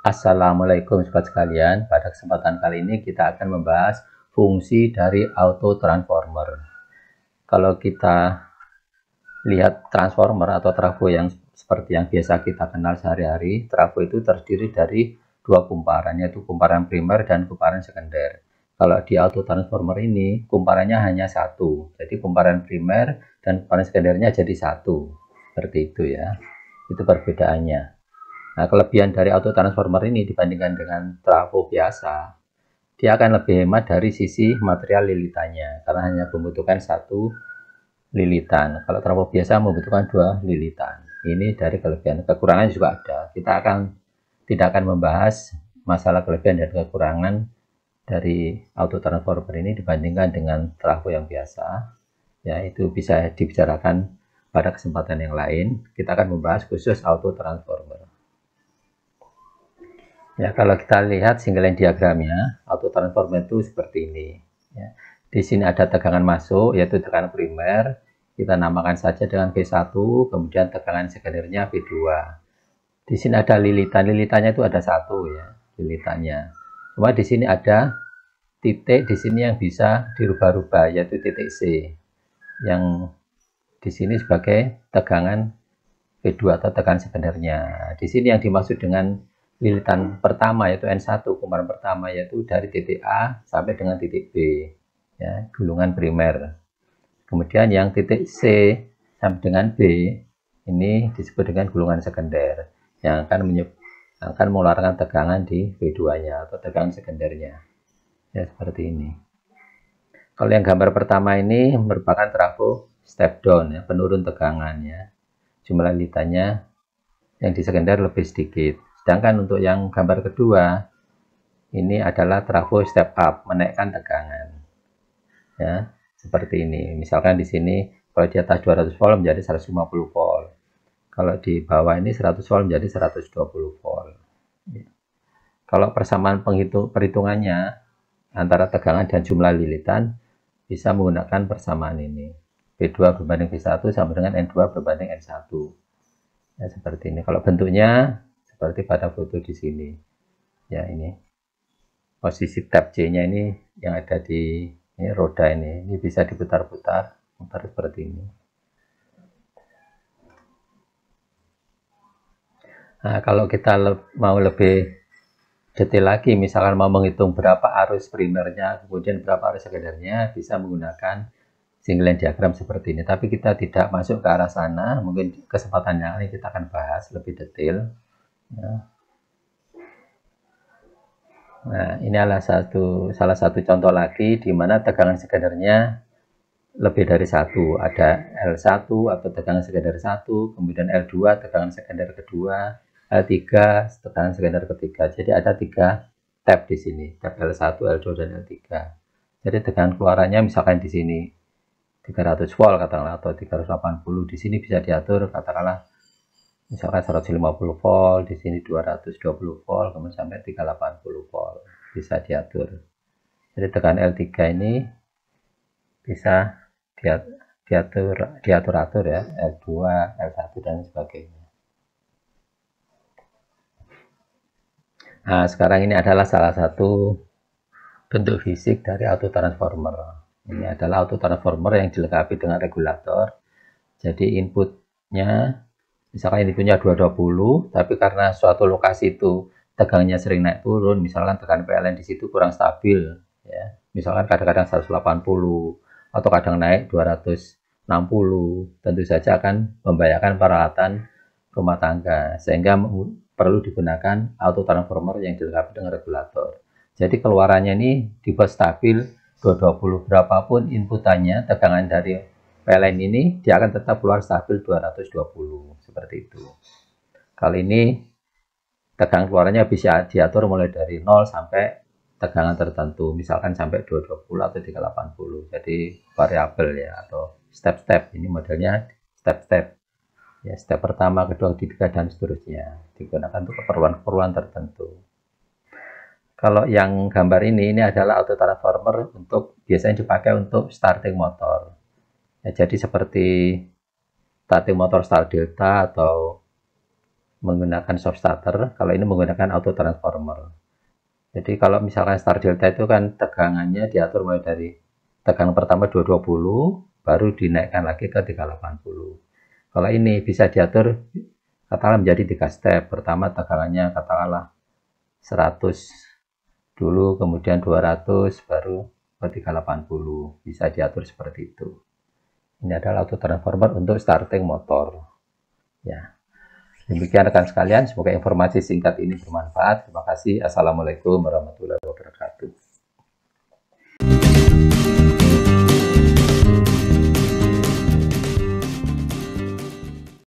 Assalamualaikum sobat sekalian. Pada kesempatan kali ini kita akan membahas fungsi dari auto transformer. Kalau kita lihat transformer atau trafo yang seperti yang biasa kita kenal sehari-hari, trafo itu terdiri dari dua kumparan, yaitu kumparan primer dan kumparan sekunder. Kalau di auto transformer ini kumparannya hanya satu, jadi kumparan primer dan kumparan sekundernya jadi satu, seperti itu ya. Itu perbedaannya. Nah, kelebihan dari auto transformer ini dibandingkan dengan trafo biasa, dia akan lebih hemat dari sisi material lilitannya, karena hanya membutuhkan satu lilitan. Kalau trafo biasa membutuhkan dua lilitan. Ini dari kelebihan. Kekurangan juga ada. Kita tidak akan membahas masalah kelebihan dan kekurangan dari auto transformer ini dibandingkan dengan trafo yang biasa. Ya, itu bisa dibicarakan pada kesempatan yang lain. Kita akan membahas khusus auto transformer. Ya, kalau kita lihat single line diagramnya, auto transformer itu seperti ini. Ya. Di sini ada tegangan masuk, yaitu tegangan primer. Kita namakan saja dengan V1, kemudian tegangan sekundernya V2. Di sini ada lilitan, lilitannya itu ada satu ya, lilitannya. Cuma di sini ada titik di sini yang bisa dirubah-rubah, yaitu titik C. Yang di sini sebagai tegangan V2 atau tegangan sekundernya. Di sini yang dimaksud dengan lilitan pertama yaitu N1, kumparan pertama yaitu dari titik A sampai dengan titik B, ya, gulungan primer. Kemudian yang titik C sampai dengan B ini disebut dengan gulungan sekunder yang akan mengeluarkan tegangan di V2-nya atau tegangan sekundernya. Ya, seperti ini. Kalau yang gambar pertama ini merupakan trafo step down, ya, penurun tegangannya. Jumlah lilitannya yang di sekunder lebih sedikit. Sedangkan untuk yang gambar kedua, ini adalah trafo step up, menaikkan tegangan. Ya, seperti ini. Misalkan di sini, kalau di atas 200 volt menjadi 150 volt. Kalau di bawah ini 100 volt menjadi 120 volt. Ya. Kalau persamaan perhitungannya antara tegangan dan jumlah lilitan, bisa menggunakan persamaan ini. V2 berbanding V1 sama dengan N2 berbanding N1. Ya, seperti ini. Kalau bentuknya seperti pada foto di sini. Ya, ini posisi tab C-nya ini yang ada di ini roda ini bisa diputar-putar, putar seperti ini. Nah, kalau kita mau lebih detail lagi, misalkan mau menghitung berapa arus primernya, kemudian berapa arus sekundernya, bisa menggunakan single line diagram seperti ini. Tapi kita tidak masuk ke arah sana, mungkin kesempatannya ini kita akan bahas lebih detail. Ya. Nah, ini adalah salah satu contoh lagi di mana tegangan sekundernya lebih dari satu. Ada L1 atau tegangan sekunder 1, kemudian L2 tegangan sekunder kedua, L3 tegangan sekunder ketiga. Jadi ada 3 tab di sini, tab L1, L2 dan L3. Jadi tegangan keluarannya misalkan di sini 300 volt katakanlah atau 380, di sini bisa diatur katakanlah misalkan 150 volt, di sini 220 volt, kemudian sampai 380 volt bisa diatur. Jadi tegangan L3 ini bisa diatur ya, L2, L1 dan sebagainya. Nah, sekarang ini adalah salah satu bentuk fisik dari auto transformer. Ini adalah auto transformer yang dilengkapi dengan regulator. Jadi inputnya misalkan ini punya 220, tapi karena suatu lokasi itu tegangannya sering naik turun, misalkan tegangan PLN di situ kurang stabil, ya. Misalkan kadang-kadang 180 atau kadang naik 260, tentu saja akan membahayakan peralatan rumah tangga, sehingga perlu digunakan auto transformer yang dilengkapi dengan regulator. Jadi keluarannya ini dibuat stabil 220, berapapun inputannya, tegangan dari PLN ini dia akan tetap keluar stabil 220 seperti itu. Kali ini tegangan keluarannya bisa diatur mulai dari 0 sampai tegangan tertentu, misalkan sampai 220 atau 380. Jadi variabel ya, atau step-step. Ini modelnya step-step. Ya, step pertama, kedua, ketiga dan seterusnya. Digunakan untuk keperluan-keperluan tertentu. Kalau yang gambar ini adalah auto transformer untuk biasanya dipakai untuk starting motor. Ya, jadi seperti starting motor start delta atau menggunakan soft starter, kalau ini menggunakan auto transformer. Jadi kalau misalkan start delta itu kan tegangannya diatur mulai dari tegangan pertama 220, baru dinaikkan lagi ke 380. Kalau ini bisa diatur katakanlah menjadi 3 step. Pertama tegangannya katakanlah 100 dulu, kemudian 200, baru ke 380. Bisa diatur seperti itu. Ini adalah auto transformer untuk starting motor. Ya. Demikian rekan sekalian, semoga informasi singkat ini bermanfaat. Terima kasih. Assalamualaikum warahmatullahi wabarakatuh.